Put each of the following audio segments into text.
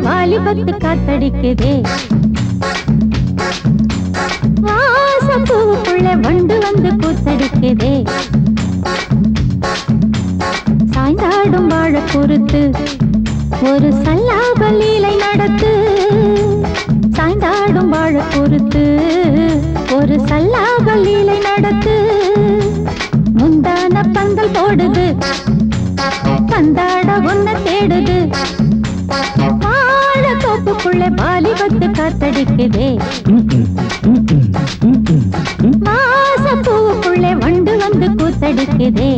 வாலிபத்து காத்தடிக்குதே, வாசப்பூவுக்குள்ள வண்டு வந்து கூத்தடிக்குதே. சாய்ந்தாடும் வாழ பொறுத்து ஒரு சல்லாப லீலை நடத்து. சாய்ந்தாடும் வாழ பொறுத்து ஒரு சல்லாப லீலை நடத்து. முந்தான பந்தல் போடுது, பந்தாட ஒன்ன தேடுது. தோப்புக்குள்ளே வாலிபத்து காத்தடிக்குதே, மாசப்பூவுக்குள்ளே வண்டு வந்து கூத்தடிக்குதே.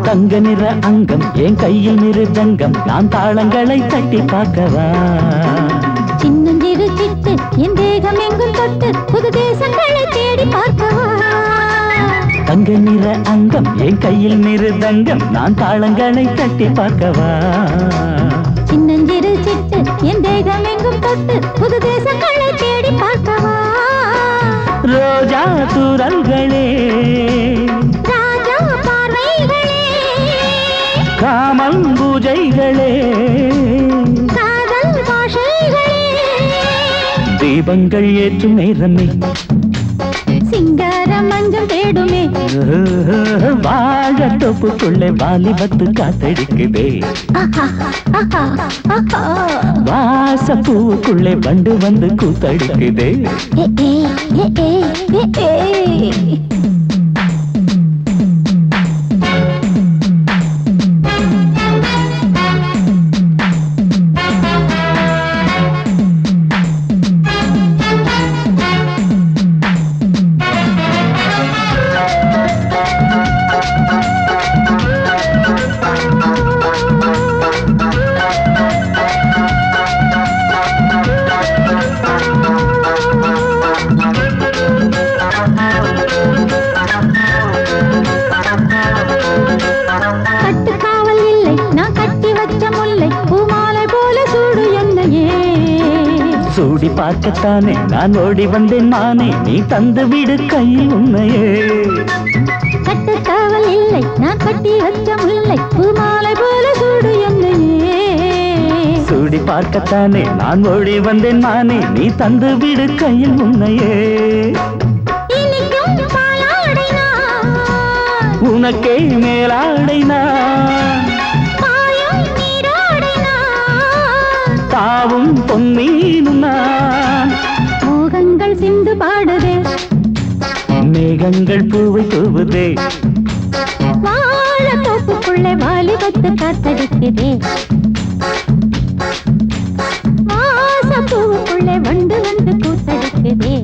தங்க நிற அங்கம் என் கையில் மிருதங்கம், நான் தாளங்களை தட்டி பார்க்கவா. சின்னஞ்சிறு சிட்டு என் தேகம் எங்கும் தொட்டு புது தேசங்களை தேடி பார்க்கவா. தங்க நிற அங்கம் என் கையில் மிருதங்கம், நான் தாளங்களை தட்டி பார்க்கவா. சின்னஞ்சிறு சிட்டு என் தேகம் எங்கும் தொட்டு புது தேசங்களை தேடி பார்க்கவா. ரோஜா தூரல்களே, காமல் பூஜைகளே, காதல் பாஷைகளே, தீபங்கள் ஏற்றும் நேரமே, சிங்கார மஞ்சள் தேடுமே. வாழ தொப்புக்குள்ளே வாலிபத்து காத்தடிக்குதே, வாசப்பூவுக்குள்ளே வண்டு வந்து கூத்தடிக்குதே. சூடி பார்க்கத்தானே நான் ஓடி வந்தேன் மானே, நீ தந்து விடு கையில் உன்னையே. கட்டுக்காவல் இல்லை நான் கட்டி வச்ச முல்லை, பூமாலை போல சூடு என்னையே. சூடி பார்க்கத்தானே நான் ஓடி வந்தேன் மானே, நீ தந்து விடு கையில் உன்னையே. உனக்கே மேலாடைனா தாவும் பொன்னீனும் நான். மோகங்கள் சிந்து பாடுதே, மேகங்கள் பூவை தூவுதே. வாழ தோப்புக்குள்ளே வாலிபத்து காத்தடிக்குதே, வாசப்பூவுக்குள்ளே வண்டு வந்து கூத்தடிக்குதே.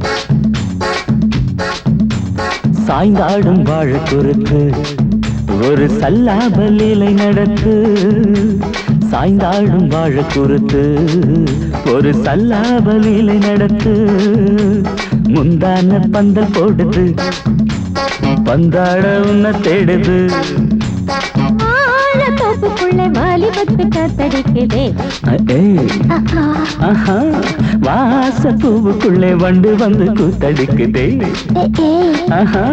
சாய்ந்தாடும் வாழ குறுக்கு ஒரு சல்லாப லீலை நடத்து. சாய்ந்தாடும் வாழ குறுத்து ஒரு சல்லாப லீலை நடத்து. முந்தான பந்தல் போடுது, பந்தாட உன்ன தேடுது. தோப்புக்குள்ளே வாலிபத்து காத்தடிக்குதே, வாசப்பூவுக்குள்ளே வண்டு வந்து கூத்தடிக்குதே. ஆஹா.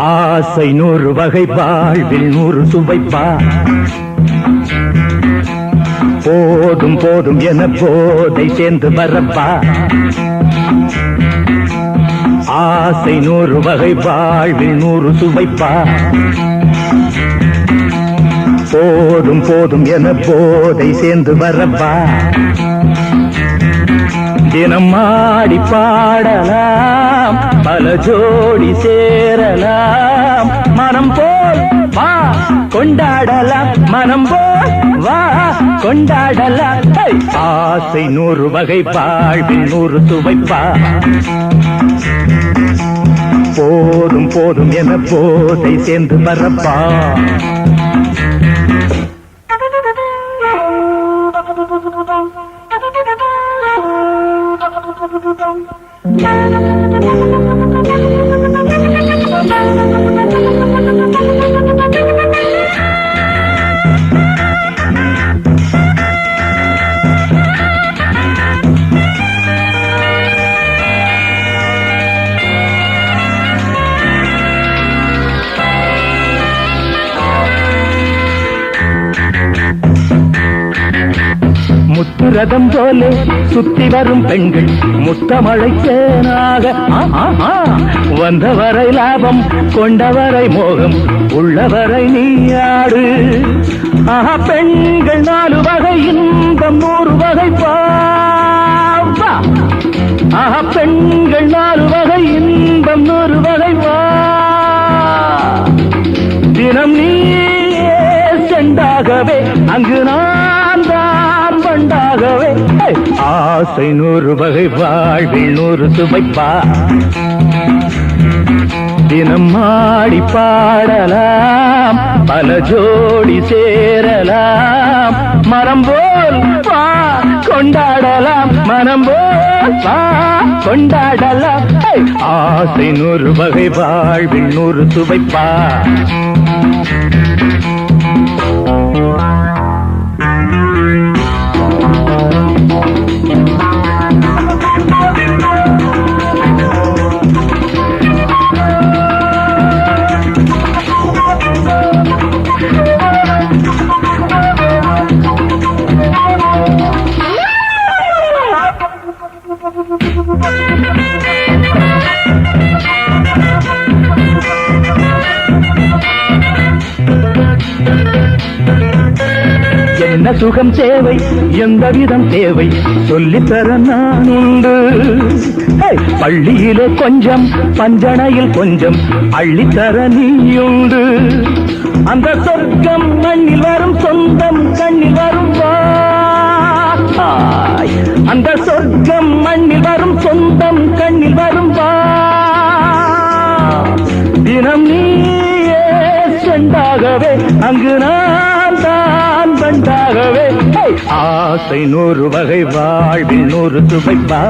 ஆசை 100 வகை வாழ்வில் 100 சுவைப்பா போதும் போதும் என போதை சேர்ந்து வரப்பா ஆசை 100 வகை வாழ்வில் 100 சுவைப்பா போதும் போதும் என போதை சேர்ந்து வரப்பா தினம் ஆடி பாடலாம் பல ஜோடி சேரலாம் மனம் போல் வா கொண்டாடலாம் மனம் போல் வா கொண்டாடலாம் ஆசை 100 வகை வாழ்வில் 100 சுவைப்பா போதும் போதும் என போதை சேர்ந்து வரப்பா முத்துரதம் போலே சுத்தி வரும் பெண்கள் முத்தமழை தேனாக வந்தவரை லாபம் கொண்டவரை மோகம் உள்ளவரை நீயாடு பெண்கள் 4 வகை இன்பம் 100 வகை பாவா பெண்கள் 4 வகை இன்பம் 100 வகை வா தினம் நீ செண்டாகவே அங்கு நான் தான் வண்டாகவே ஆசை 100 வகை வாழ்வில் 100 சுவைப்பா தினம் ஆடி பாடலாம் பல ஜோடி சேரலாம் மரம் போல் வா கொண்டாடலாம் மனம் போல் வா கொண்டாடலாம் ஆசை 100 வகை வாழ்வில் 100 சுவைப்பா என்ன சுகம் தேவை எந்த விதம் தேவை சொல்லித்தர நான் உண்டு பள்ளியிலே கொஞ்சம் பஞ்சனையில் கொஞ்சம் அள்ளித்தர நீயுண்டு அந்த சொர்க்கம் மண்ணில் வரும் சொந்தம் கண்ணில் வரும் அந்த சொர்க்கம் மண்ணில் வரும் சொந்தம் கண்ணில் வரும் தினம் நீயே செண்டாகவே அங்கு நான் தான் பண்டாகவே ஆசை 100 வகை வாழ்வில் 100 சுவைப்பா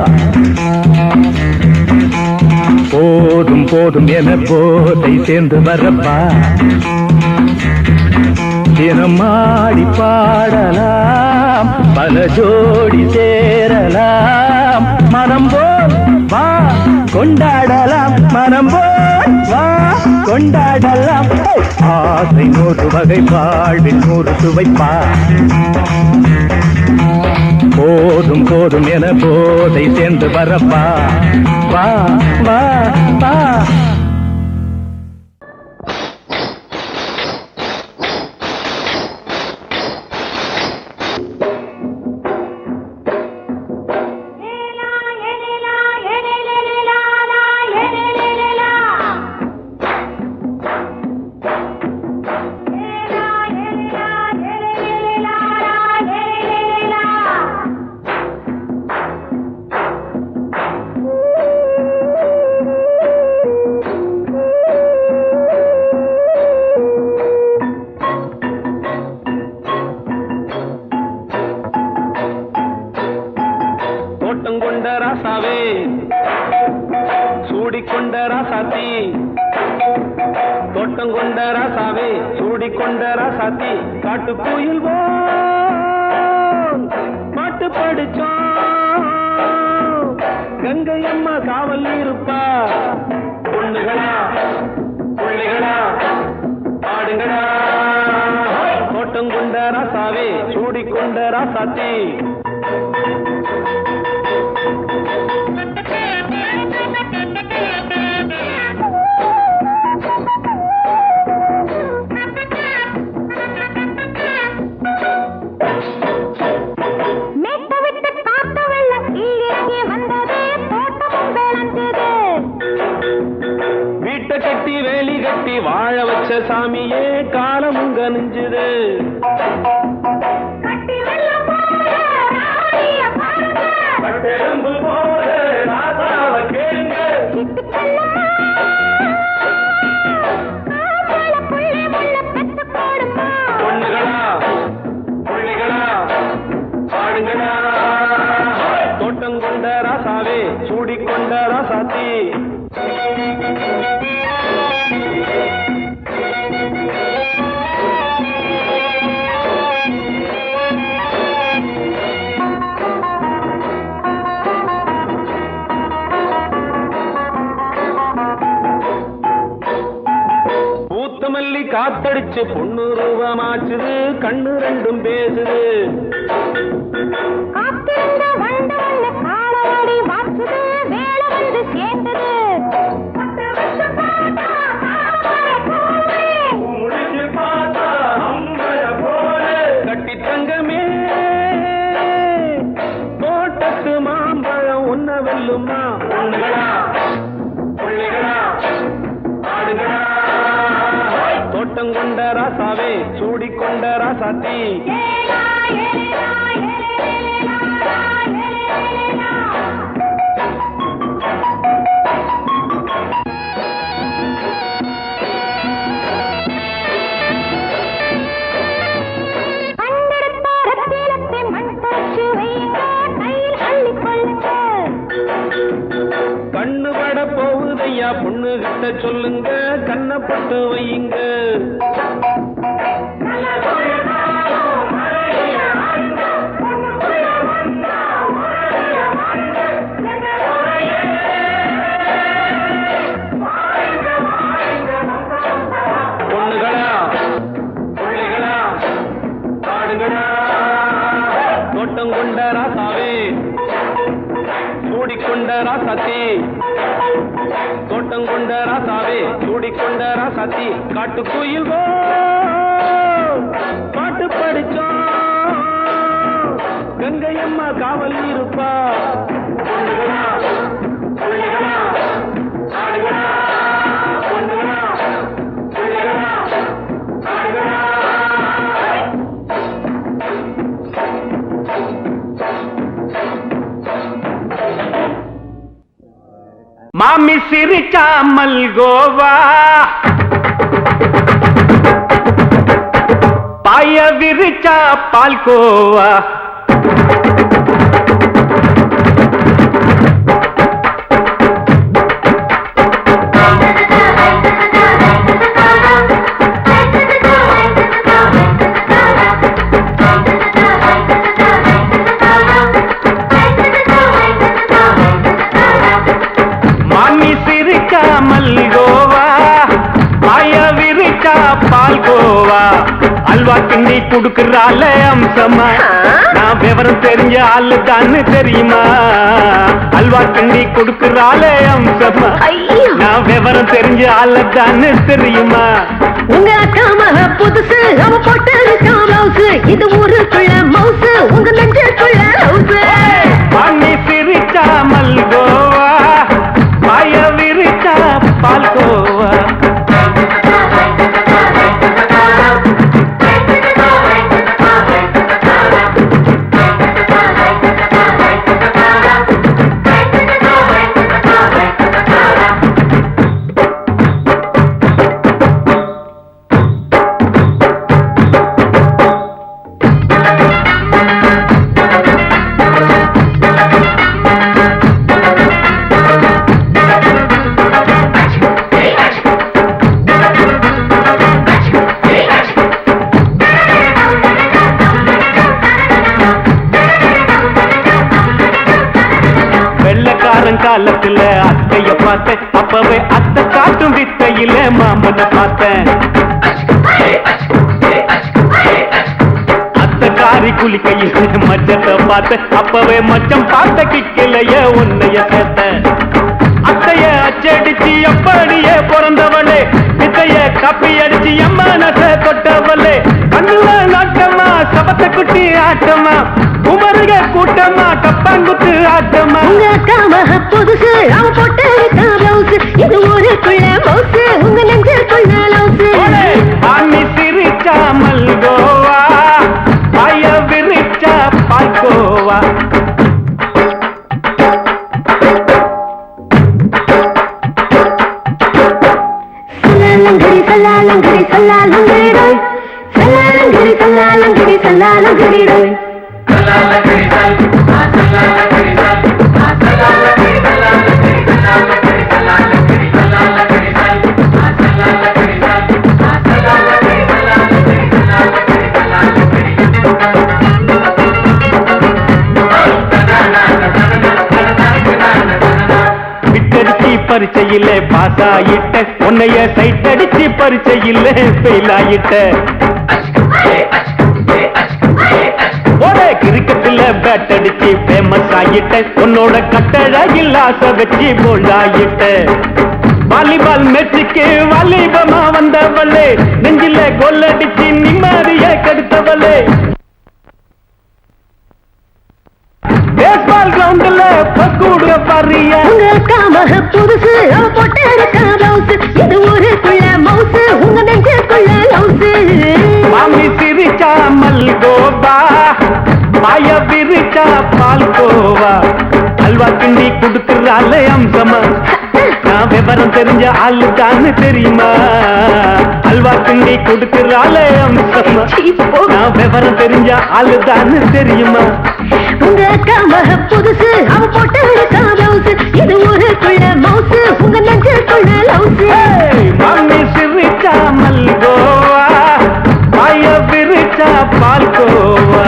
போதும் போதும் என போதை சேர்ந்து வரப்பா தினம் ஆடி பாடலாம் பல ஜோடி சேரலாம் மனம் போல் வா கொண்டாடலாம் மனம் போல் வா கொண்டாடலாம் ஆசை 100 வகை வாழ்வில் 100 சுவைப்பா போதும் போதும் என போதை சேர்ந்து வரப்பா வா வா வா தோட்டங்கொண்ட ராசாவே சூடிக்கொண்ட ராசாத்தி காட்டுக்குயில் பாட்டு படிச்சோம் கங்கை அம்மா காவல் இருப்பா பொண்ணுகளா பிள்ளை சூடிக்கொண்ட ராசாத்தி கட்டி வேலி கட்டி வாழ வச்ச சாமியே காலமும் கனிஞ்சுது பொண்ணுகளா புள்ளிகளா பாடுங்களா தோட்டம் கொண்ட ராசாவே சூடிக்கொண்ட ராசாத்தி மல்லி காத்தடிச்சு பொண்ணு ரூபமாச்சுது கண்ணு ரெண்டும் பேசுது கட்டி தங்கமே தோட்டத்து மாம்பழம் ஒன்ன வெல்லுமா பொண்ணுகளா புள்ளிகளா ஆடுகளா தோட்டம் கொண்ட ராசாவே சூடிக்கொண்ட ராசாத்தி கண்ணு பட போகுதையா பொண்ணு கிட்ட சொல்லுங்க கண்ணப்பட்டு வையுங்க பொண்ணுகளா புள்ளிகளா பாடுங்களா தோட்டம் கொண்ட ராசாவே சூடிக்கொண்ட ராசாத்தி தோட்டம் கொண்ட ராசாவே சூடிக்கொண்ட ராசாத்தி காட்டுக்குயில் பாட்டு படிச்சோம் கங்கையம்மா காவல் இருப்பா பொண்ணுகளா புள்ளிகளா ஆடுகளா பொண்ணுகளா புள்ளிகளா ஆடுகளா மாமி சிரிச்சா மல்கோவா பாய விரிச்சா பால்கோவா மல்கோவா பாய விரிச்சா பால்கோவா அல்வா கிண்டி குடுக்கறால அம்சமா நான் விவரம் தெரிஞ்ச ஆளு தான்னு தெரியுமா அல்வா கிண்டி குடுக்கறால அம்சமா நான் விவரம் தெரிஞ்ச ஆளு தான்னு தெரியுமா உங்க அக்கா மக புதுசு அவ போட்டு ப்ளவுஸ் இது ஊருக்குள்ள மவுசு உங்க நெஞ்சுக்குள்ள ஹவுஸ் பண்ணி சிரிச்சா மல்கோவா பாய விரிச்சா பால்கோவா காலத்துல அத்தைய பார்த்தேன் அப்பவே அத்தை காட்டும் வித்தையில மாமனை பார்த்தேன் அத்தை மாறி குளிக்கையில் மச்சத்தை பார்த்த அப்பவே மச்சம் பார்த்த கிக்கலைய உன்னைய சேர்த்த அத்தைய அச்சடிச்சு அப்படியே பிறந்தவளே வித்தைய கப்பி அடிச்சு எம்மனச தொட்டவளே கண்ணுல நாட்டமா சபத்த குட்டி ஆட்டமா குமருக கூட்டமா கப்பாங்குத்து ஆட்டமா உங்க அக்கா மக புதுசு அவன் போட்டு பிளவுஸ் இது ஊருக்குள்ள மவுசு உங்க நெஞ்சுக்குள்ள லவுசு ஆமி சிரிச்சா மல்கோவா பாய விரிச்சா பால்கோவா சல்லாலங்கடி சல்லாலங்கடி சல்லாலங்கடி சல்லாலங்கடி சல்லாலங்கடி பரிச்சையில பாஸ் ஆயிட்ட உன்னைய சைட் அடிச்சு பரிச்சையில ஃபெயில் ஆயிட்ட கிரிக்கெட்ல பேட் அடிச்சு ஃபேமஸ் ஆயிட்ட உன்னோட கட்டழகில் ஆசை வச்சு போல்ட் ஆயிட்ட வாலிபால் மேட்சுக்கு வாலிபமா வந்தவளே நெஞ்சில கோல் அடிச்சு நிம்மதிய கெடுத்தவளே பேஸ்பால் கிரவுண்ட்ல பக்கூட பாரியா உங்க அக்கா மக புதுசு அவ போட்டு பிளவுஸ் இது ஊருக்குள்ள மவுசு உங்க நெஞ்சுக்குள்ள லவுசு மாமி சிரிச்சா மல்கோவா பாய விரிச்சா பால்கோவா அல்வா கிண்டி கொடுக்கறாள் அம்சமா நான் விவரம் தெரிஞ்ச ஆளுதான்னு தெரியுமா அல்வா கிண்டி கொடுக்கறாள் அம்சமா நான் விவரம் தெரிஞ்ச ஆளுதான்னு தெரியுமா உங்க அக்கா மக புதுசு அவ போட்டு பிளவுஸ் இது ஊருக்குள்ள மவுசு உங்க நெஞ்சுக்குள்ள லவுசு மாமி சிரிச்சா மல்கோவா பாய விரிச்சா பால்கோவா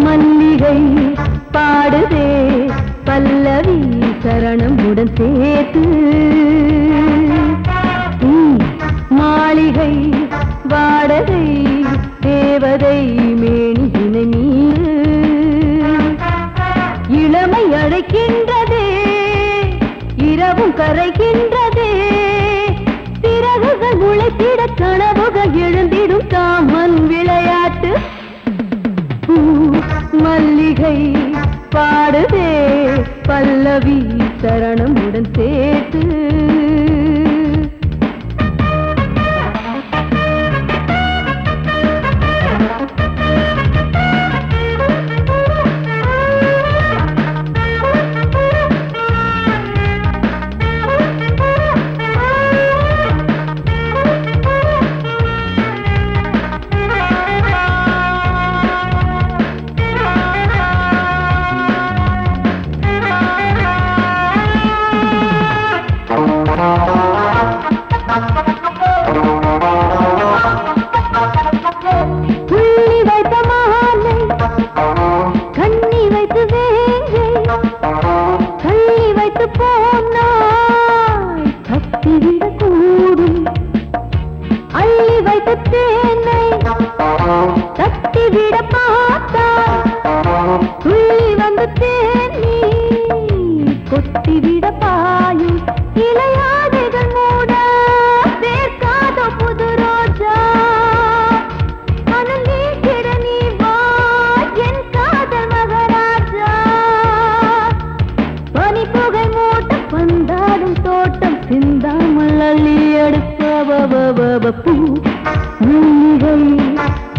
மல்லிகை பாடுதே பல்லவி சரணமுடன் சேர்த்து மாளிகை வாடகை தேவதை மேனியினை மீது இளமை அழைக்கின்றதே இரவும் கரைகின்றதே சிறகுகள் முளைத்திட கனவுகள் எழுந்திடும் காமன் விளையாட்டு மல்லிகை பாடுதே பல்லவி சரணமுடன் சேர்த்து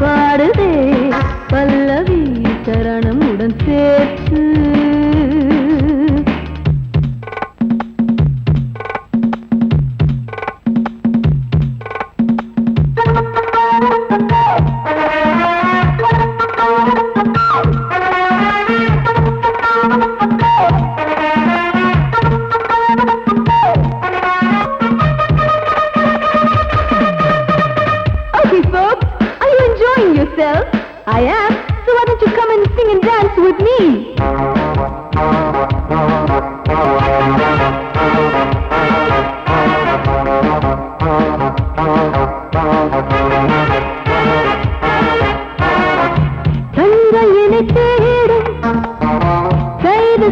பாடுதே பல்லவி சரணமுடன் சேர்த்து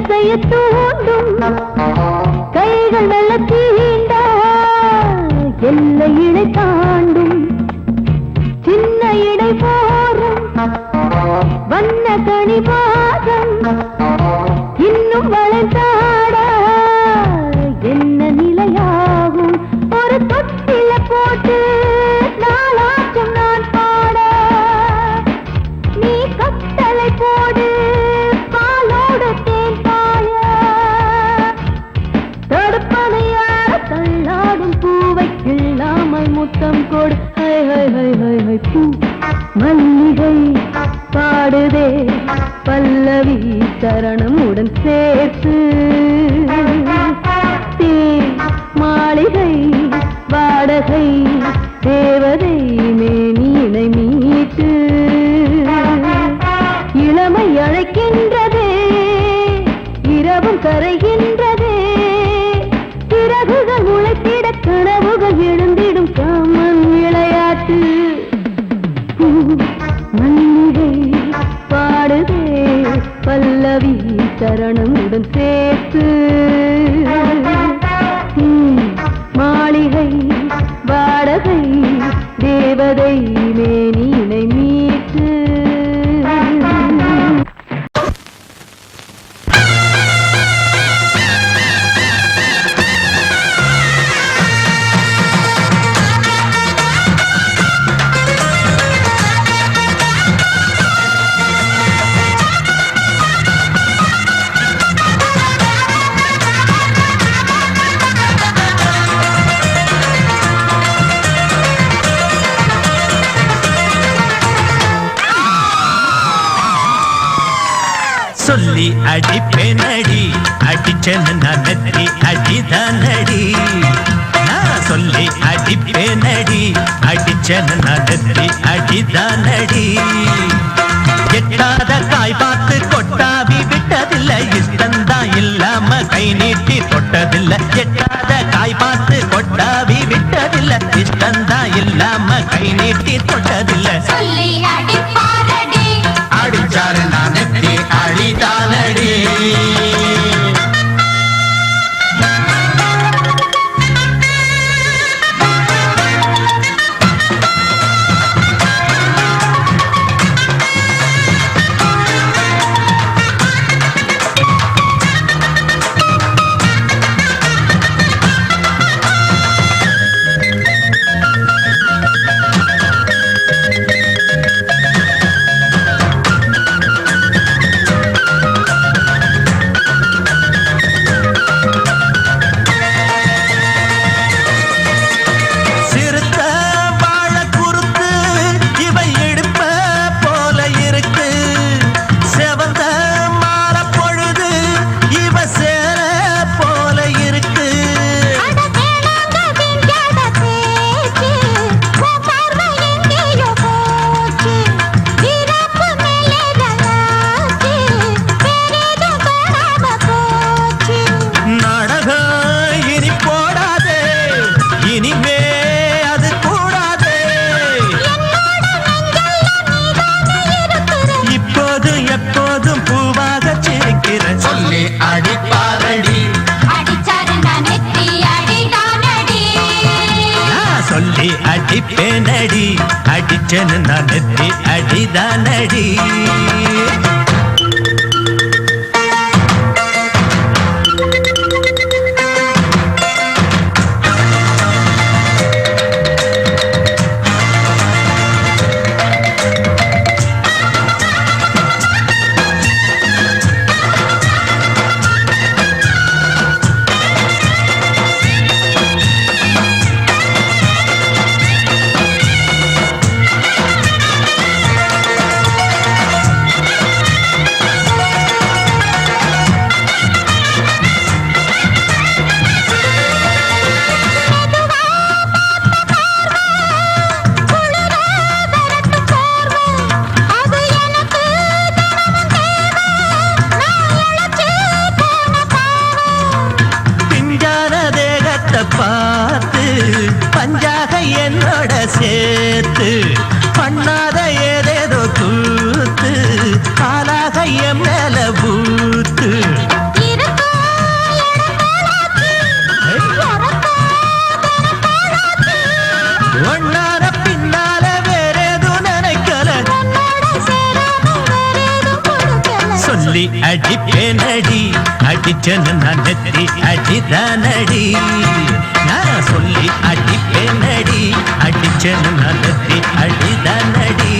செய்ய தூண்டும் கைகள் நல்ல தீண்டா எல்லை இடை தாண்டும் சின்ன இடை போரும் வண்ண கனிவாதம் இன்னும் வளைந்தாட என்ன நிலையாகும் ஒரு தொட்டில போட்டு நாளாச்சும் நான் பாட நீ கட்டளை போடு பாலோடு தேன் பாய தடுப்பனையார தள்ளாடும் பூவை கிள்ளாமல் முத்தம் கொடு high high high high high பூ மல்லிகை பாடுதே பல்லவி சரணமுடன் சேர்த்து மாளிகை வாடகை தேவதை மேனியினை மீட்டு இளமை அழைக்கின்றதே இரவும் கரைகின்றதே சிறகுகள் முளைத்திட கனவுகள் எழுந்திடும் காமன் விளையாட்டு மல்லிகை பாடுதே பல்லவி சரணமுடன் சேர்த்து மாளிகை வாடகை தேவதை மேனினை மீட்டு சொல்லி அடிப்பேனடி அடிச்சேன்னு நான் நெத்தி அடிதானடி நான் சொல்லி அடிப்பேனடி அடிச்சேன்னு நான் நெத்தி அடிதானடி எட்டாத காய் பார்த்து கொட்டாவி விட்டதில்லை இஷ்டந்தான் இல்லாம கை நீட்டி தொட்டதில்லை எட்டாத காய் பார்த்து கொட்டாவி விட்டதில்லை இஷ்டந்தான் இல்லாம கை நீட்டி தொட்டதில்லை சொல்லி அடிப்பாரடி அடிச்சாரு நான் நெத்தி அடிதானடி அடிப்பேனடி அடிச்சேன்னு நான் நெத்தி அடிதானடி அடிப்பேனடி அடிச்சனு நான் நெத்தி அடிதானடி நான் சொல்லி அடிப்பேனடி அடிச்சனு நான் நெத்தி அடிதானடி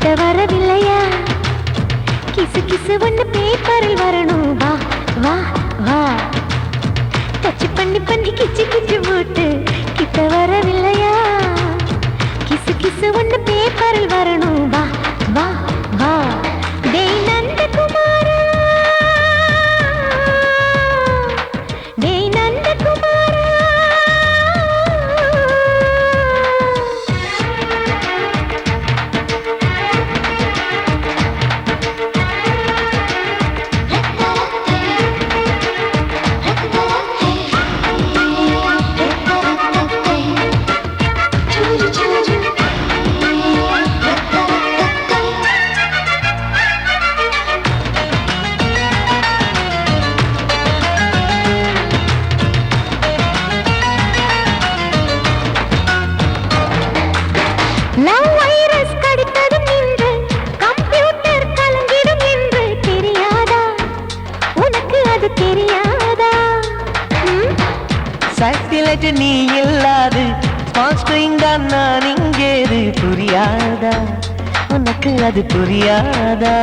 வரவில்லையா கிசு கிசு ஒண்ணு பேப்பரில் வரணும் வா வா வா டச் பண்ணி பண்ணி கிச்சு கிச்சு மூட்டு கிட்ட வரவில்லையா கிசு கிசு ஒண்ணு பேப்பரில் வரணும் வா வா வா டேய் நந்தகுமாரா டேய் நந்தகுமாரா சேட்டிலைட் நீ இல்லாது ஸ்மால் ஸ்கிரீன் தான் நான் இங்கேது புரியாதா உனக்கு அது புரியாதா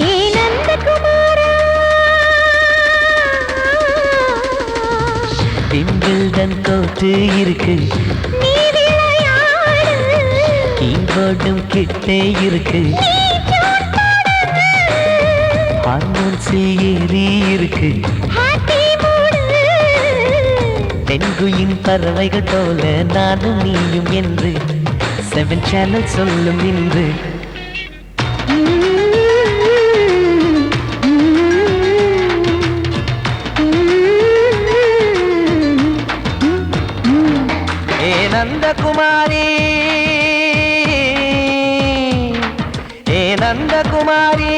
ஏ நந்தகுமாரா விம்பிள்டன் கோட்டு இருக்கு நீ விளையாடு கீபோர்டும் கிட்டே இருக்கு ஹார்மோன்ஸில் ஏறி இருக்கு தென்குயின் பறவைகள் போல நானும் நீயும் என்று 7 சேனல் சொல்லும் இன்று ஏ நந்தகுமாரி ஏ நந்தகுமாரி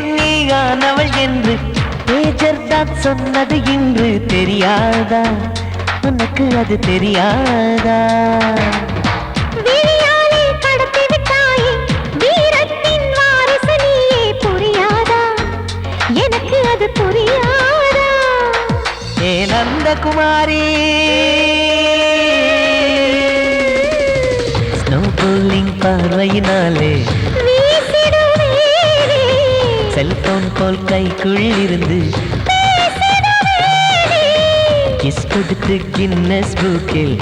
நீயானவள் என்று பேஜர் தான் சொன்னது இன்று தெரியாதா உனக்கு அது தெரியாதா விழியாலே கடத்தி விட்டாயே வீரத்தின் வாரிசு நீயே புரியாதா எனக்கு அது புரியாதா ஏ நந்தகுமாரி ஸ்னோ போலிங் பார்வையினாலே செல்போன் போல் கைக்குள் இருந்து கிஸ் கொடுத்து கின்னஸ் புக்கில்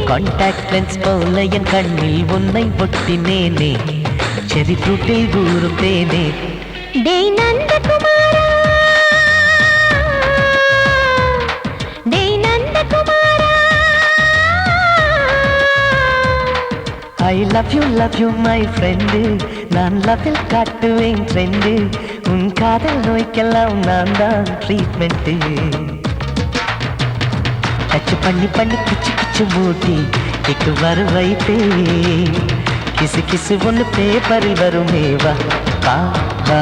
கான்டாக்ட் லென்ஸ் போல என் கண்ணில் உன்னை ஒட்டினேனே செரி ஃப்ரூட்டில் ஊறும் தேனே டேய் நந்தகுமாரா டேய் நந்தகுமாரா I love you my friend நான் லவ்வில் காட்டுவேன் ட்ரெண்டு உன் காதல் நோய்க்கெல்லாம் நான் தான் ட்ரீட்மெண்ட்டு டச் பண்ணி பண்ணி கிச்சு கிச்சு மூட்டி கிக்கு வர வைத்தே கிசு கிசு ஒன்று பேப்பரில் வருமே வா வா வா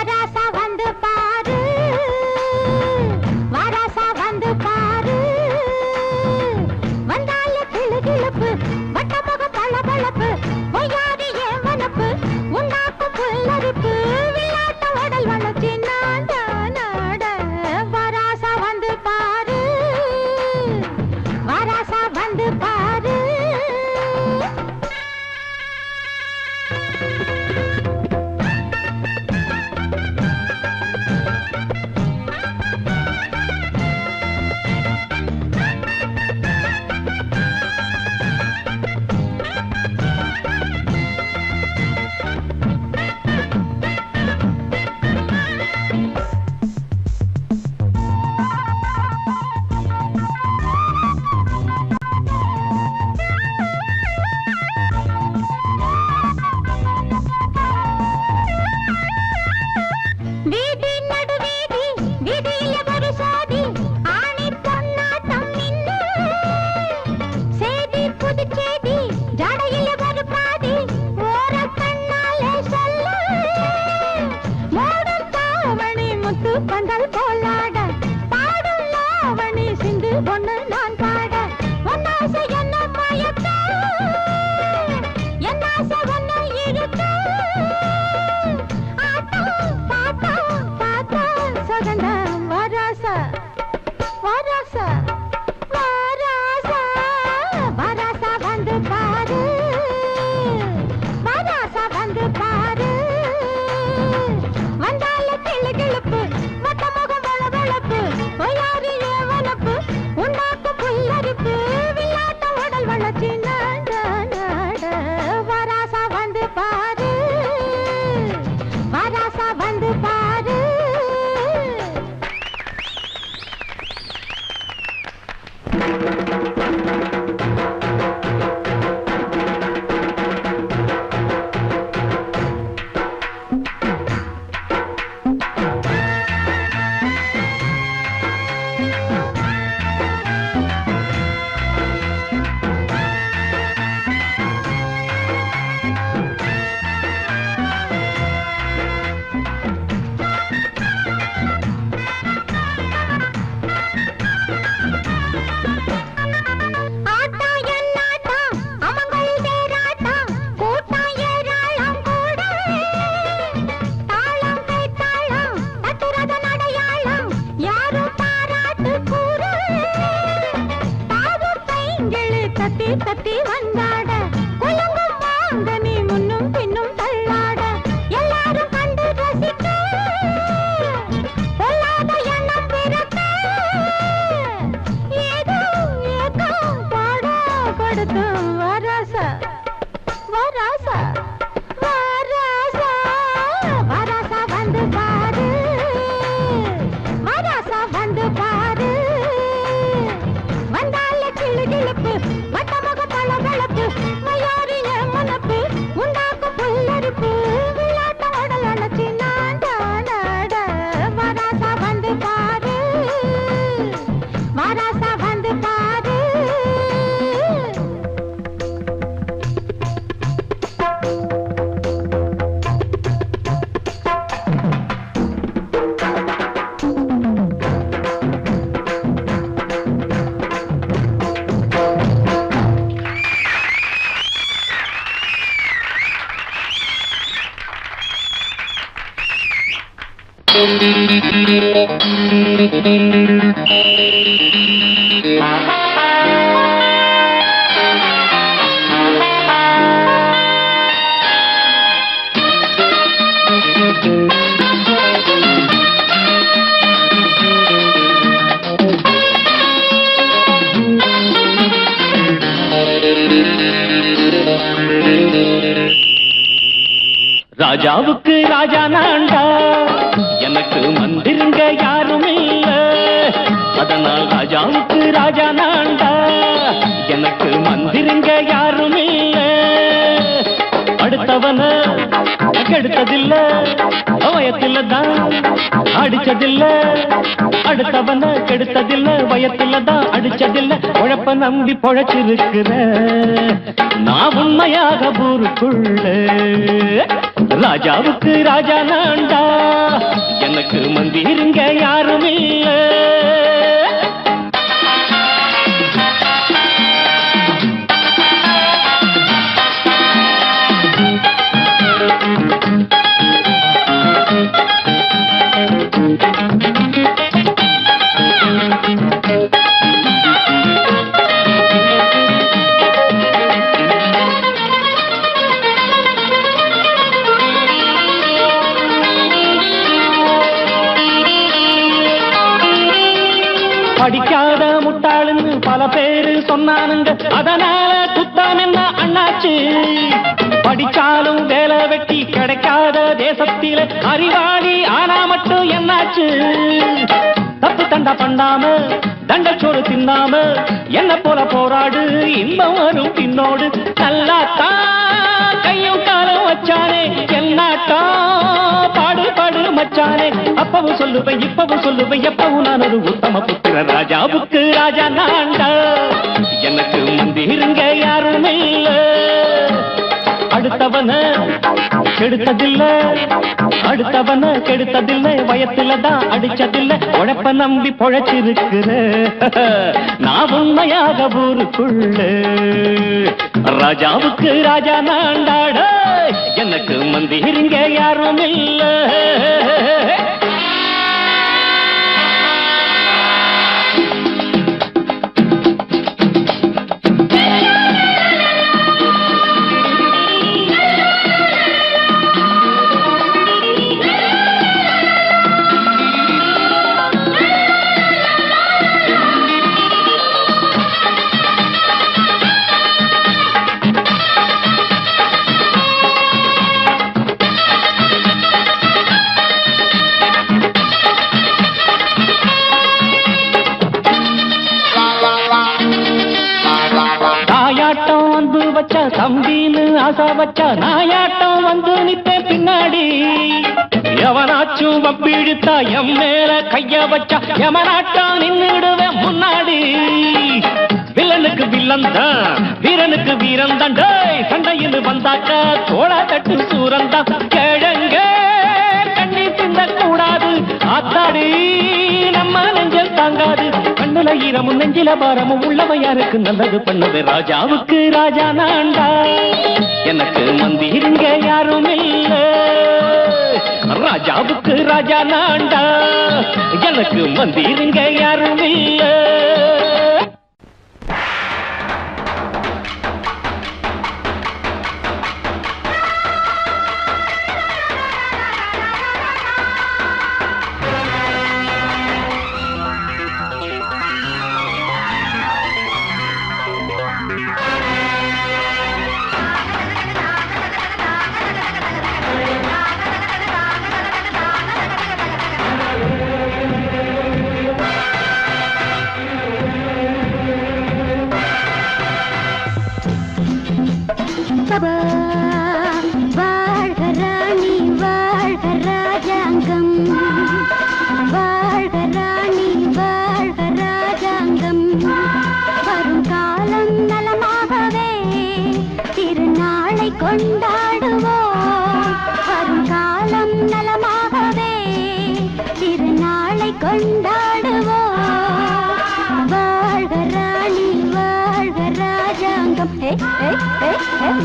வராசா வந்து பாரு வராசா வந்து பாரு வந்தால கிளுகிளுப்பு வட்டமுக பளபளப்பு பொய்யாதி ஏன் வனப்பு உண்டாக்கும் புல்லரிப்பு விளையாட்ட உடல் வளர்ச்சி நாட நாட வராசா வந்து பாரு வராசா வந்து பாரு வீதி நடுவீதி வீதியில ஒரு சாதி ஆணி பொன்னாட்டம் நின்னு சேதி புதுச்சேதி ஜடையில ஒரு பாதி ஓர கண்ணாலே சொல்ல மூடும் தாவணி முத்து பந்தல் போலாட பாடும் லாவணி சிந்து பொண்ணு நான் பாட ஒன்னாசை என்ன மயக்க என்னாசை ஒன்னு இழுக்க வராசா வராசா வராசா வராசா வந்து பாரு வராசா வந்து பாரு வந்தால கிளுகிளுப்பு வட்டமுகம் வளவளப்பு பொய்யாரி ஏவனப்பு உண்டாக்கு புல்லரிப்பு விளையாட்ட உடல் வளர்ச்சி நாட நாட வராசா வந்து பாரு வராசா வந்து பாரு தட்டி வந்தாட குலங்கும் வாங்க நீ முன்னும் பின்னும் தள்ளாட எல்லாரும் கண்டு ரசிக்க பொல்லாத எண்ணம் பிறக்க ஏதோ ஏதோ பாட கொடுத்து வராசா வராசா வராசா வராசா வந்து பாரு வராசா வந்து பாரு வந்தால கிளுகிளுப்பு வட்டமுக பளபளப்பு மயாரிய மனப்பு உண்டாக்கும் புல்லரிப்பு விளையாட்ட உடல் அணைச்சி நாட நாட வராசா வந்து பாரு வராசா வந்து பாரு ராஜாவுக்கு ராஜா நான்டா, எனக்கு மந்திருங்க யாரும் இல்ல. அதனால் ராஜாவுக்கு ராஜா நான்டா, எனக்கு மந்திருங்க யாரும் இல்ல. அடுத்தவன கெடுத்ததில்ல, வயத்தில தான் அடிச்சதில்ல. அடுத்தவன கெடுத்ததில்ல வயத்துல தான் அடிச்சதில்ல உழப்ப நம்பி பொழைச்சிருக்கிற நான் உண்மையாக ஊருக்குள்ள ராஜாவுக்கு ராஜா நான்டா எனக்கு மந்திருங்க யாரும் இல்ல படிக்காத முட்டாளுன்னு பல பேரு சொன்னானுங்க அதனால குத்தம் என்ன அண்ணாச்சு படிச்சாலும் வேலை வெட்டி கிடைக்காத தேசத்தில அறிவாளி ஆனா மட்டும் என்னாச்சு தப்பு தண்டா பண்ணாம தண்டச்சோறு தின்னாம என்ன போல போராடு இன்பம் வரும் பின்னோடு நல்லாத்தான் கையும் காலம் வச்சானே என்னாட்டா பாடு பாடு மச்சானே அப்பவும் சொல்லுவேன் இப்பவும் சொல்லுவேன் எப்பவும் நான் ஒரு உத்தம புத்திர ராஜாவுக்கு ராஜா நான்டா எனக்கு மந்திருங்க யாரும் இல்ல அடுத்தவன கெடுத்ததில்ல அடுத்தவன கெடுத்ததில்லை வயத்துல தான் அடிச்சதில்லை உழைப்ப நம்பி பொழைச்சிருக்கிற நான் உண்மையாக ஊருக்குள்ள ராஜாவுக்கு ராஜா நான்டாட எனக்கு மந்திருங்க யாரும் இல்ல தம்பின்னு ஆசா வச்சா நாயாட்டம் வந்து நித்தேன் பின்னாடி எவனாச்சும் வப்பிழுத்தா எம் மேல கைய வச்சா எமனாட்டம் நின்னுடுவேன் முன்னாடி வில்லனுக்கு வில்லன் தான் வீரனுக்கு வீரன் தான் சண்டையில் வந்தாக்கா தோளா தட்டு சூரன் தான் கிழங்க கண்ணி தின்ன கூடாது ஆத்தாடி நம்ம நெஞ்சல் தாங்காது கண்ணுல ஈரமும் நெஞ்சில பாரமும் உள்ளவன் யாருக்கு நல்லது பண்ணது ராஜாவுக்கு ராஜா நான்டா எனக்கு மந்திருங்க யாரும் இல்ல ராஜாவுக்கு ராஜா நான்டா எனக்கு மந்திருங்க யாரும் இல்ல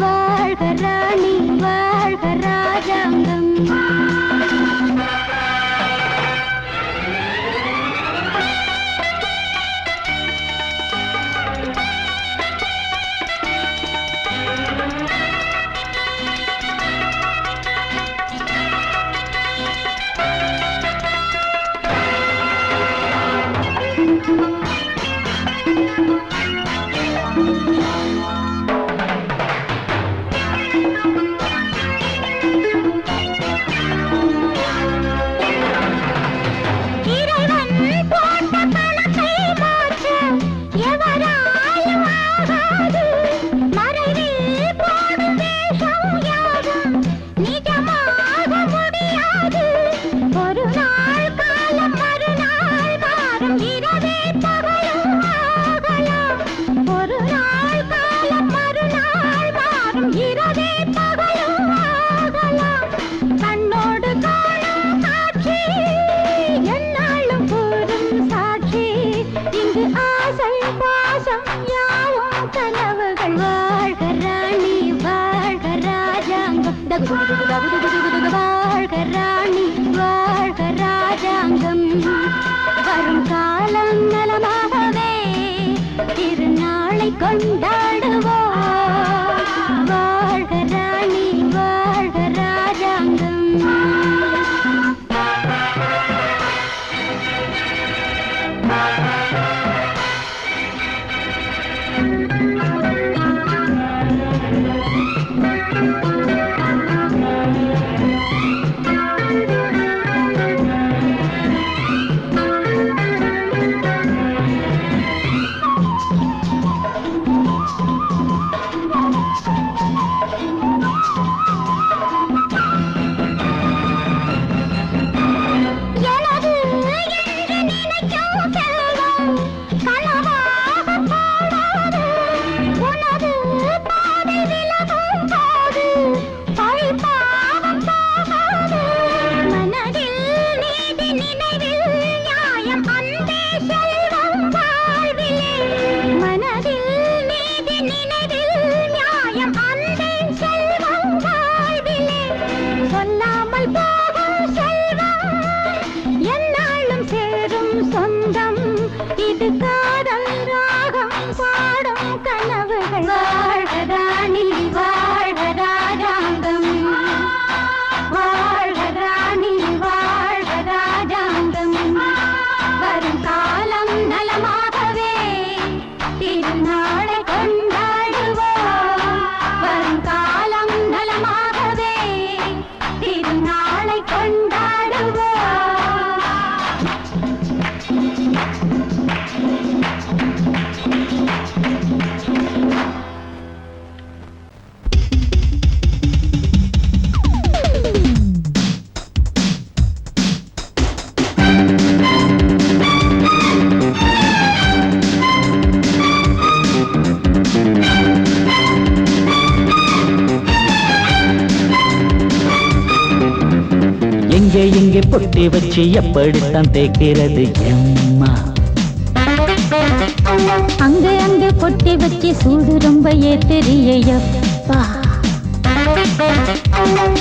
வாழ்க ராணி வாழ்க ராஜாங்கம் வாழ்க ராணி வாழ்க ராஜாங்கம் வரும் காலம் நலமாகவே திருநாளை கொண்டாடுவோம் வாழ்க ராணி வாழ்க ராஜாங்கம் எங்கே பொட்டி வச்சு எப்படித்தான் தேக்கிறது எம்மா அங்க அங்க பொட்டி வச்சு சூடு ரொம்ப ஏத்தெரியப்பா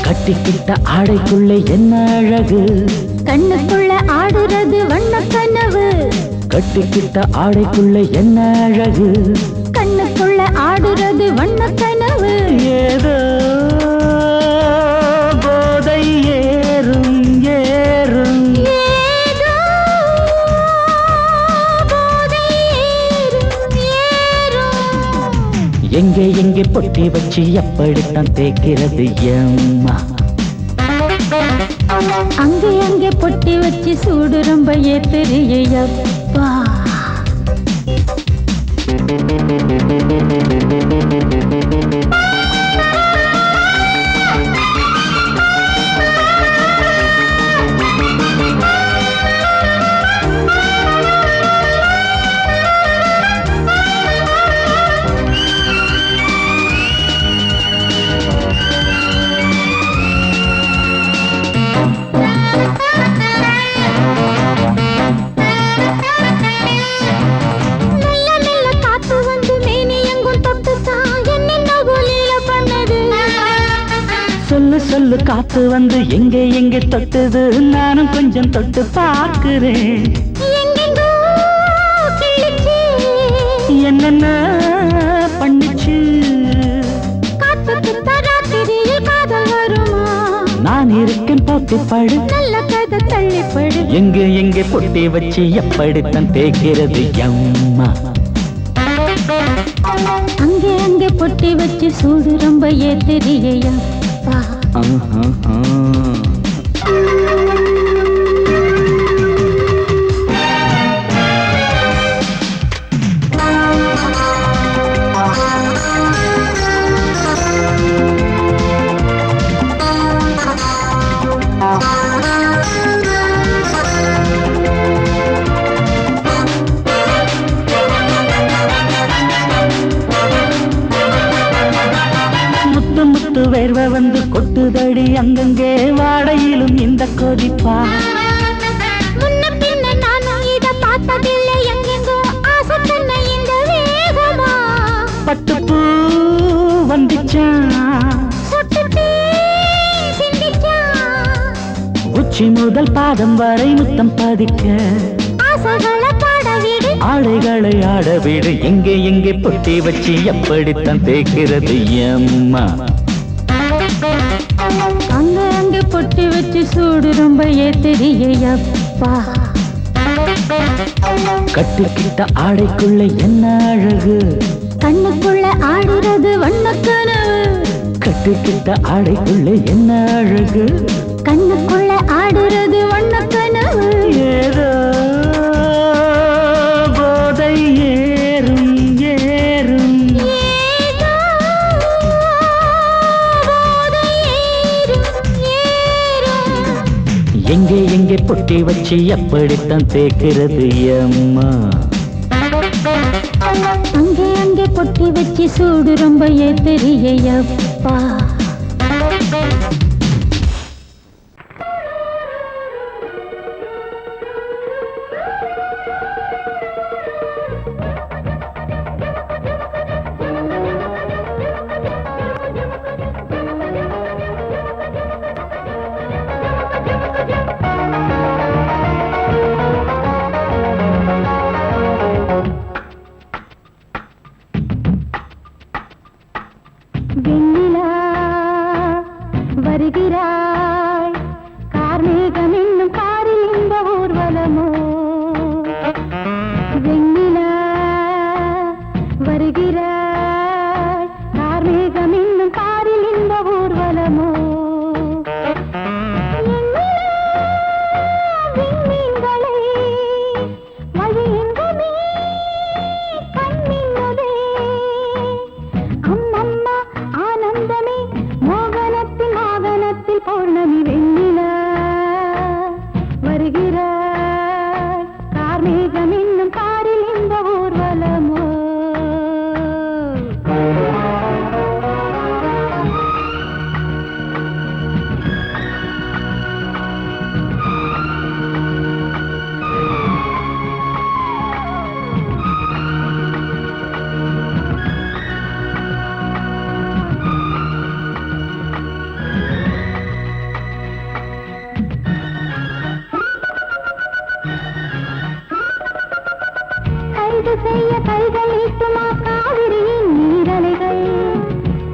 கட்டிக்கிட்ட ஆடைக்குள்ள என்ன அழகு கண்ணுக்குள்ள ஆடுறது வண்ண கனவு கட்டிக்கிட்ட ஆடைக்குள்ள என்ன அழகு கண்ணுக்குள்ள ஆடுறது வண்ண கனவு ஏதோ போதை ஏறும் ஏறும் ஏதோ போதை ஏறும் ஏறும் எங்கே பொட்டி வச்சு எப்படித்தான் தேக்கிறது எம்மா அங்கே பொட்டி வச்சு சூடு ரொம்ப ஏத்தெரியப்பா சொல்லு காத்து வந்து எங்கே தொட்டது நானும் கொஞ்சம் தொட்டு பார்க்கிறேன் என்னென்ன பண்ணிச்சு நான் இருக்கேன் பார்த்து படு நல்ல கதை தள்ளிப்படு எங்கே பொட்டி வச்சு எப்படித்தான் தேக்கிறது எம்மா அங்கே பொட்டி வச்சு சூடு ரொம்ப ஏத்தெரியப்பா வேர்வை வந்து கொட்டுதடி அங்கங்கே வாடையிலும் இந்த கொதிப்பா முன்ன பின்ன நானும் இத பார்த்ததில்லை எங்கெங்கோ ஆசை தன்னை இந்த வேகமா பட்டுப்பூ வந்துச்சா சொட்டுட்டே உச்சி முதல் பாதம் வரை முத்தம் பதிக்க ஆசைகளை பாட வீடு ஆடைகளை ஆட வீடு எங்கே எங்கே பொட்டி வச்சு எப்படித்தான் தேய்க்கிறது அம்மா அங்க அங்க பொட்டி வச்சு சூடு ரொம்ப ஏத்தெரியப்பா கட்டிக்கிட்ட ஆடைக்குள்ள என்ன அழகு கண்ணுக்குள்ள ஆடுறது வண்ணக்கனவு கட்டிக்கிட்ட ஆடைக்குள்ள என்ன அழகு கண்ணுக்குள்ள ஆடுறது வண்ணக்கனவு ஏதோ போதை ஏறும் ஏறும் ஏதோ போதை ஏறும் ஏறும் எங்கே எங்கே பொட்டி வச்சு எப்படித்தான் தேய்க்கிறது அம்மா அங்கே அங்கே பொட்டி வச்சு சூடு ரொம்ப ஏத்தெரியப்பா வெண்ணிலா வருகிறாய் கார்மேகம் என்னும் காரில் இந்த ஊர்வலமோ வெண்ணிலா வருகிறாய் கார்மேகம் என்னும் காரில் இந்த ஊர்வலமோ விண்மீன்களை வழியெங்குமே கண்மின்னதே அம்மம்மா ஆனந்தமே மோகனத்தில் ஆவனத்தில் பௌர்ணமி வெண்ணிலா வருகிறாய் கார்மேகம் என்னும் காரில் இந்த ஊர்வலமோ கைது செய்ய கைகள் ஈட்டுமா காவிரியின் நீரலைகள்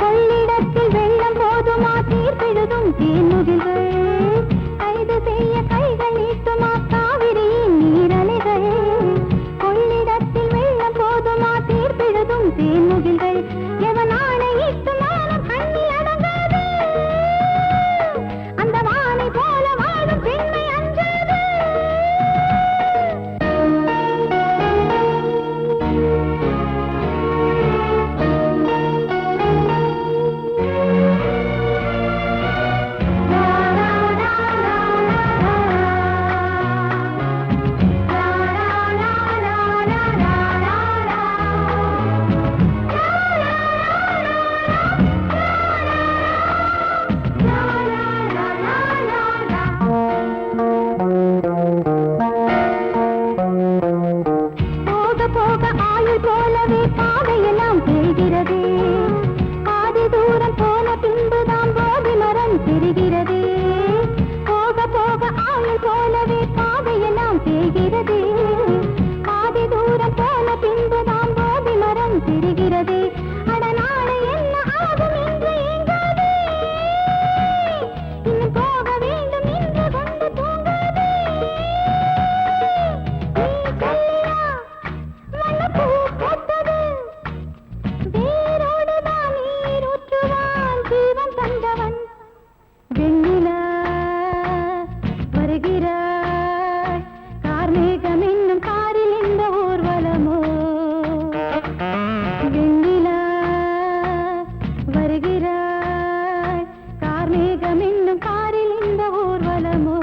கொள்ளிடத்தில் வெள்ளம் போதுமா தீர்ப்பிழுதும் தேன்முகில்கள் கைது செய்ய கைகள் ஈட்டுமா காவிரியின் நீரலைகள் கொள்ளிடத்தில் வெள்ளம் போதுமா தீர்ப்பிழுதும் தேன்முகில்கள் எவன் ஆணையிட்டு மானம் கண்ணில் அடங்காது அந்த வானை போல வாழும் பெண்மை அஞ்சாது போக போக ஆயுள் போலவே பாதையெல்லாம் தெரிகிறது பாதி தூரம் போன பின்புதான் போதி மரம் தெரிகிறது போக போக ஆயுள் போலவே பாதையெல்லாம் தெரிகிறது பாதி தூரம் போன பின்புதான் போதி மரம் தெரிகிறது அட நாளை என்ன ஆகும் என்று ஏங்காதே இன்னும் போக வேண்டும் என்று கொண்டு தூங்காதே நீ சொல்லியா வண்ணப்பூ பூத்தது வேரோடுதான் நீர் ஊற்றுவான் ஜீவன் தந்தவன் வெண்ணிலா வருகிறாய் கார்மேகம் என்னும் காரில் இந்த ஊர்வலமோ வெண்ணிலா வருகிறாய் கார்மேகம் என்னும் காரில் இந்த ஊர்வலமோ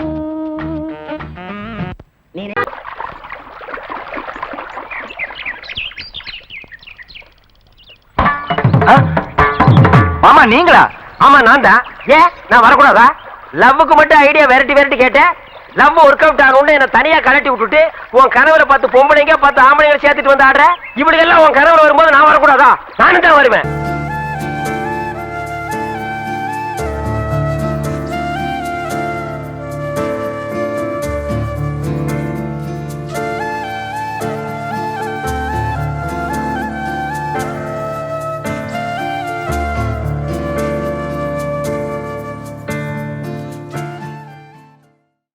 மாமா நீங்களா? ஆமா நான் தான். ஏன் நான் வரக்கூடாதா? லவ்வுக்கு மட்டும் ஐடியா வெரைட்டி கேட்டேன். லவ் ஒர்க் அவுட் ஆகணும்னு என்ன தனியா கலட்டி விட்டுட்டு உன் கனவுல 10 பொம்பளைங்க 10 ஆம்பளைங்க சேர்த்துட்டு வந்து ஆடுற. இப்படி எல்லாம் உன் கனவுல வரும்போது நான் வரக்கூடாதா? நானும் தான் வருவேன்.